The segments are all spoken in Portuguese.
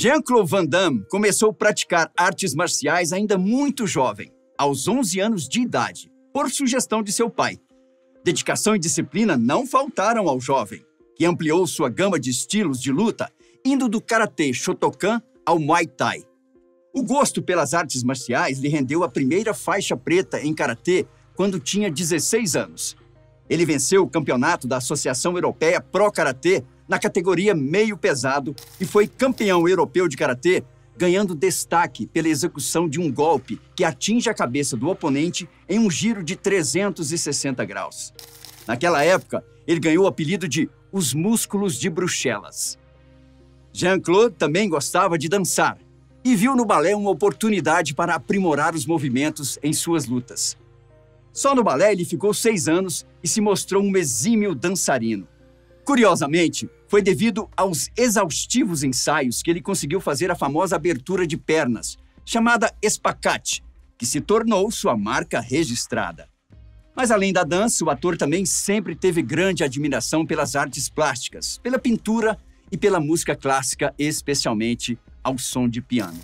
Jean-Claude Van Damme começou a praticar artes marciais ainda muito jovem, aos 11 anos de idade, por sugestão de seu pai. Dedicação e disciplina não faltaram ao jovem, que ampliou sua gama de estilos de luta, indo do karatê Shotokan ao Muay Thai. O gosto pelas artes marciais lhe rendeu a primeira faixa preta em karatê quando tinha 16 anos. Ele venceu o campeonato da Associação Europeia Pro Karatê na categoria meio pesado e foi campeão europeu de karatê, ganhando destaque pela execução de um golpe que atinge a cabeça do oponente em um giro de 360 graus. Naquela época, ele ganhou o apelido de Os Músculos de Bruxelas. Jean-Claude também gostava de dançar e viu no balé uma oportunidade para aprimorar os movimentos em suas lutas. Só no balé ele ficou 6 anos e se mostrou um exímio dançarino. Curiosamente, foi devido aos exaustivos ensaios que ele conseguiu fazer a famosa abertura de pernas, chamada espacate, que se tornou sua marca registrada. Mas além da dança, o ator também sempre teve grande admiração pelas artes plásticas, pela pintura e pela música clássica, especialmente ao som de piano.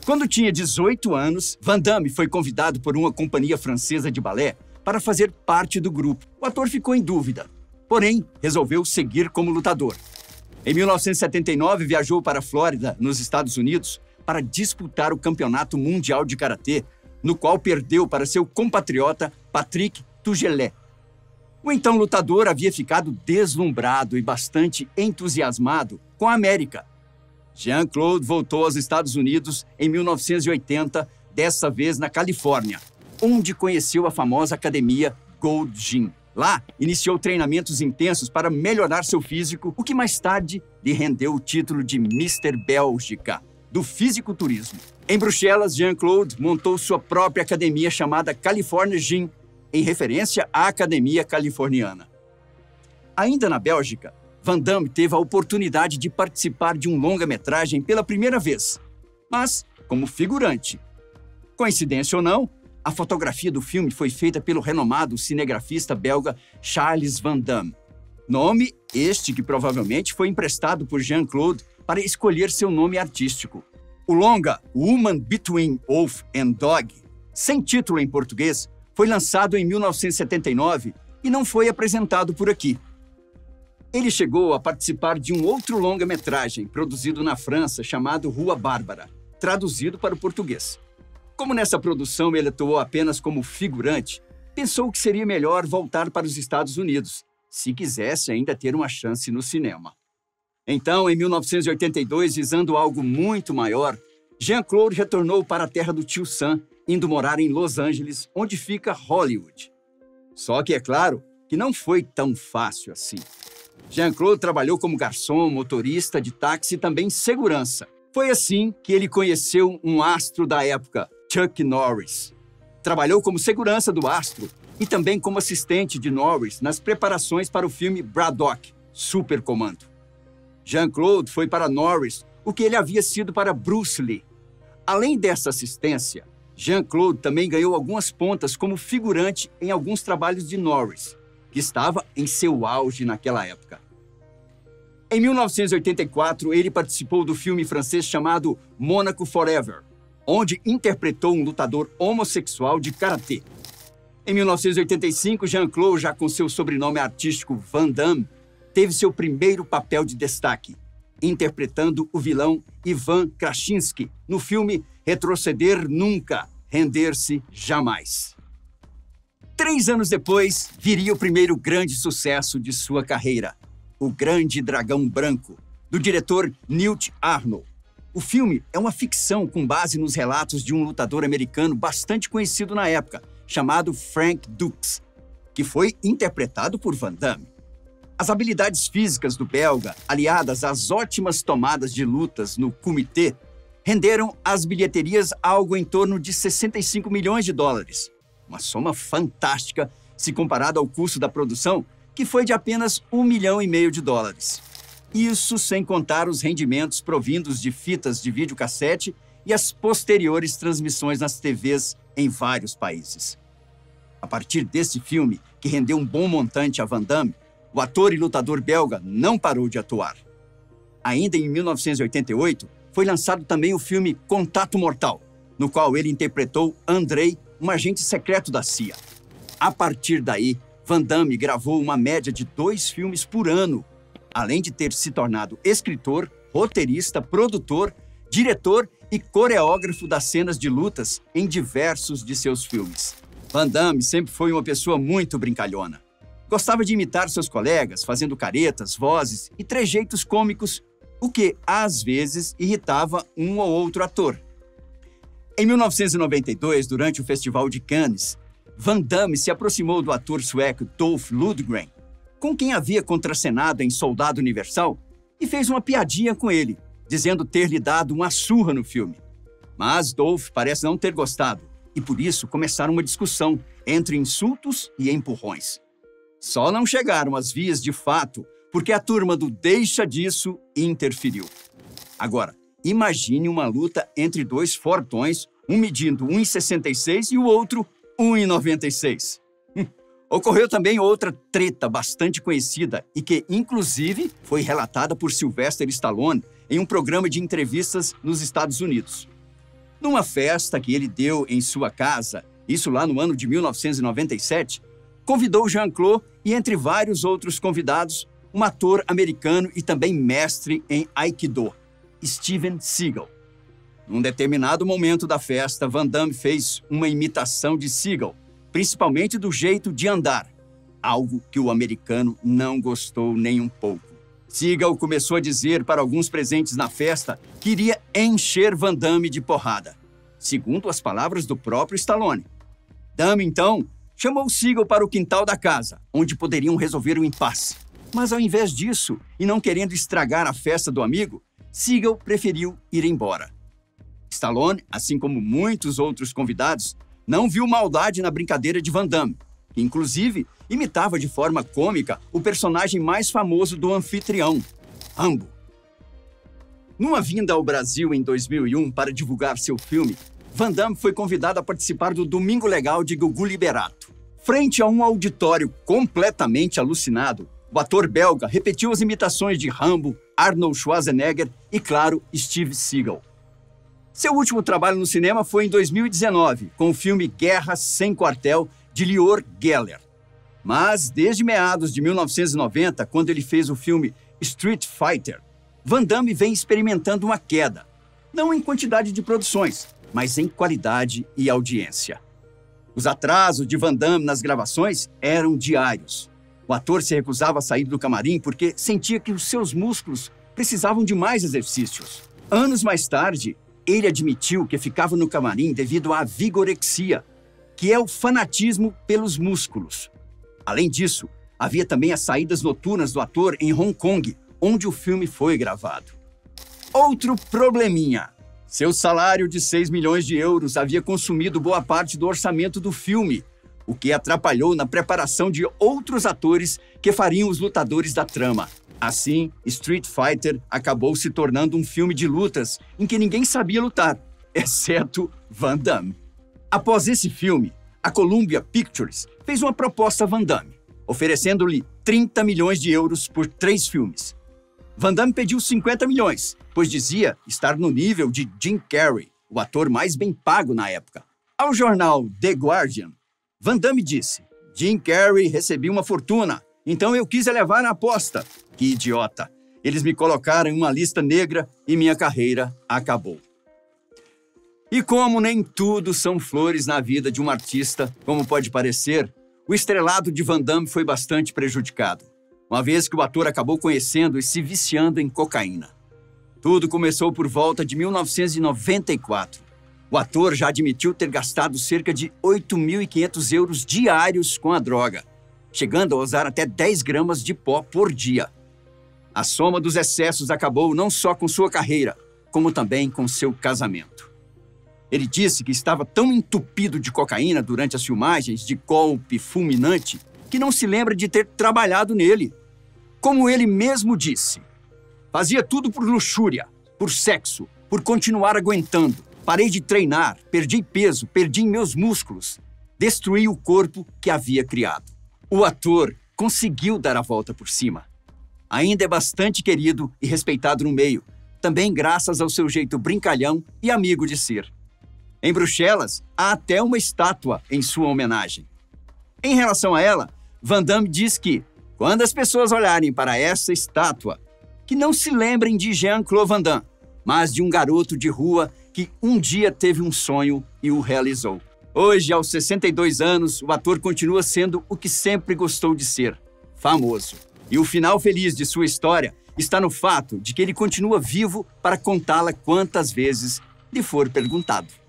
Quando tinha 18 anos, Van Damme foi convidado por uma companhia francesa de balé para fazer parte do grupo. O ator ficou em dúvida, porém resolveu seguir como lutador. Em 1979, viajou para a Flórida, nos Estados Unidos, para disputar o Campeonato Mundial de Karatê, no qual perdeu para seu compatriota Patrick Tugelet. O então lutador havia ficado deslumbrado e bastante entusiasmado com a América. Jean-Claude voltou aos Estados Unidos em 1980, dessa vez na Califórnia, onde conheceu a famosa academia Gold Gym. Lá, iniciou treinamentos intensos para melhorar seu físico, o que mais tarde lhe rendeu o título de Mr. Bélgica, do fisiculturismo. Em Bruxelas, Jean-Claude montou sua própria academia chamada California Gym, em referência à Academia Californiana. Ainda na Bélgica, Van Damme teve a oportunidade de participar de um longa-metragem pela primeira vez, mas como figurante. Coincidência ou não, a fotografia do filme foi feita pelo renomado cinegrafista belga Charles Van Damme. Nome este que provavelmente foi emprestado por Jean-Claude para escolher seu nome artístico. O longa Woman Between Wolf and Dog, sem título em português, foi lançado em 1979 e não foi apresentado por aqui. Ele chegou a participar de um outro longa-metragem produzido na França chamado Rua Bárbara, traduzido para o português. Como nessa produção ele atuou apenas como figurante, pensou que seria melhor voltar para os Estados Unidos, se quisesse ainda ter uma chance no cinema. Então, em 1982, visando algo muito maior, Jean-Claude retornou para a terra do tio Sam, indo morar em Los Angeles, onde fica Hollywood. Só que é claro que não foi tão fácil assim. Jean-Claude trabalhou como garçom, motorista de táxi e também segurança. Foi assim que ele conheceu um astro da época, Chuck Norris. Trabalhou como segurança do astro e também como assistente de Norris nas preparações para o filme Braddock, Supercomando. Jean-Claude foi para Norris o que ele havia sido para Bruce Lee. Além dessa assistência, Jean-Claude também ganhou algumas pontas como figurante em alguns trabalhos de Norris, que estava em seu auge naquela época. Em 1984, ele participou do filme francês chamado Monaco Forever, onde interpretou um lutador homossexual de karatê. Em 1985, Jean-Claude, já com seu sobrenome artístico Van Damme, teve seu primeiro papel de destaque, interpretando o vilão Ivan Krasinski no filme Retroceder Nunca, Render-se Jamais. 3 anos depois, viria o primeiro grande sucesso de sua carreira, O Grande Dragão Branco, do diretor Newt Arnold. O filme é uma ficção com base nos relatos de um lutador americano bastante conhecido na época, chamado Frank Dux, que foi interpretado por Van Damme. As habilidades físicas do belga, aliadas às ótimas tomadas de lutas no comitê, renderam às bilheterias algo em torno de 65 milhões de dólares. Uma soma fantástica se comparada ao custo da produção, que foi de apenas $1,5 milhão de dólares. Isso sem contar os rendimentos provindos de fitas de videocassete e as posteriores transmissões nas TVs em vários países. A partir desse filme, que rendeu um bom montante a Van Damme, o ator e lutador belga não parou de atuar. Ainda em 1988, foi lançado também o filme Contato Mortal, no qual ele interpretou Andrei, um agente secreto da CIA. A partir daí, Van Damme gravou uma média de 2 filmes por ano, além de ter se tornado escritor, roteirista, produtor, diretor e coreógrafo das cenas de lutas em diversos de seus filmes. Van Damme sempre foi uma pessoa muito brincalhona. Gostava de imitar seus colegas, fazendo caretas, vozes e trejeitos cômicos, o que, às vezes, irritava um ou outro ator. Em 1992, durante o Festival de Cannes, Van Damme se aproximou do ator sueco Dolph Lundgren, com quem havia contracenado em Soldado Universal, e fez uma piadinha com ele, dizendo ter lhe dado uma surra no filme. Mas Dolph parece não ter gostado, e por isso começaram uma discussão entre insultos e empurrões. Só não chegaram às vias de fato porque a turma do Deixa Disso interferiu. Agora, imagine uma luta entre 2 fortões, um medindo 1,66 e o outro 1,96. Ocorreu também outra treta bastante conhecida e que, inclusive, foi relatada por Sylvester Stallone em um programa de entrevistas nos Estados Unidos. Numa festa que ele deu em sua casa, isso lá no ano de 1997, convidou Jean-Claude e, entre vários outros convidados, um ator americano e também mestre em Aikido, Steven Seagal. Num determinado momento da festa, Van Damme fez uma imitação de Seagal, principalmente do jeito de andar, algo que o americano não gostou nem um pouco. Seagal começou a dizer para alguns presentes na festa que iria encher Van Damme de porrada, segundo as palavras do próprio Stallone. Damme, então, chamou Seagal para o quintal da casa, onde poderiam resolver o impasse. Mas ao invés disso, e não querendo estragar a festa do amigo, Seagal preferiu ir embora. Stallone, assim como muitos outros convidados, não viu maldade na brincadeira de Van Damme, que inclusive imitava de forma cômica o personagem mais famoso do anfitrião, Rambo. Numa vinda ao Brasil em 2001 para divulgar seu filme, Van Damme foi convidado a participar do Domingo Legal de Gugu Liberato. Frente a um auditório completamente alucinado, o ator belga repetiu as imitações de Rambo, Arnold Schwarzenegger e, claro, Steve Seagal. Seu último trabalho no cinema foi em 2019, com o filme Guerra Sem Quartel, de Lior Geller. Mas, desde meados de 1990, quando ele fez o filme Street Fighter, Van Damme vem experimentando uma queda, não em quantidade de produções, mas em qualidade e audiência. Os atrasos de Van Damme nas gravações eram diários. O ator se recusava a sair do camarim porque sentia que os seus músculos precisavam de mais exercícios. Anos mais tarde, ele admitiu que ficava no camarim devido à vigorexia, que é o fanatismo pelos músculos. Além disso, havia também as saídas noturnas do ator em Hong Kong, onde o filme foi gravado. Outro probleminha. Seu salário de 6 milhões de euros havia consumido boa parte do orçamento do filme, o que atrapalhou na preparação de outros atores que fariam os lutadores da trama. Assim, Street Fighter acabou se tornando um filme de lutas em que ninguém sabia lutar, exceto Van Damme. Após esse filme, a Columbia Pictures fez uma proposta a Van Damme, oferecendo-lhe 30 milhões de euros por 3 filmes. Van Damme pediu 50 milhões, pois dizia estar no nível de Jim Carrey, o ator mais bem pago na época. Ao jornal The Guardian, Van Damme disse: Jim Carrey recebia uma fortuna, então eu quis elevar a aposta. Que idiota! Eles me colocaram em uma lista negra e minha carreira acabou. E como nem tudo são flores na vida de um artista, como pode parecer, o estrelado de Van Damme foi bastante prejudicado, uma vez que o ator acabou conhecendo e se viciando em cocaína. Tudo começou por volta de 1994. O ator já admitiu ter gastado cerca de 8.500 euros diários com a droga, chegando a usar até 10 gramas de pó por dia. A soma dos excessos acabou não só com sua carreira, como também com seu casamento. Ele disse que estava tão entupido de cocaína durante as filmagens de Golpe Fulminante que não se lembra de ter trabalhado nele. Como ele mesmo disse, fazia tudo por luxúria, por sexo, por continuar aguentando. Parei de treinar, perdi peso, perdi meus músculos. Destruí o corpo que havia criado. O ator conseguiu dar a volta por cima. Ainda é bastante querido e respeitado no meio, também graças ao seu jeito brincalhão e amigo de ser. Em Bruxelas, há até uma estátua em sua homenagem. Em relação a ela, Van Damme diz que, quando as pessoas olharem para essa estátua, que não se lembrem de Jean-Claude Van Damme, mas de um garoto de rua que um dia teve um sonho e o realizou. Hoje, aos 62 anos, o ator continua sendo o que sempre gostou de ser, famoso. E o final feliz de sua história está no fato de que ele continua vivo para contá-la quantas vezes lhe for perguntado.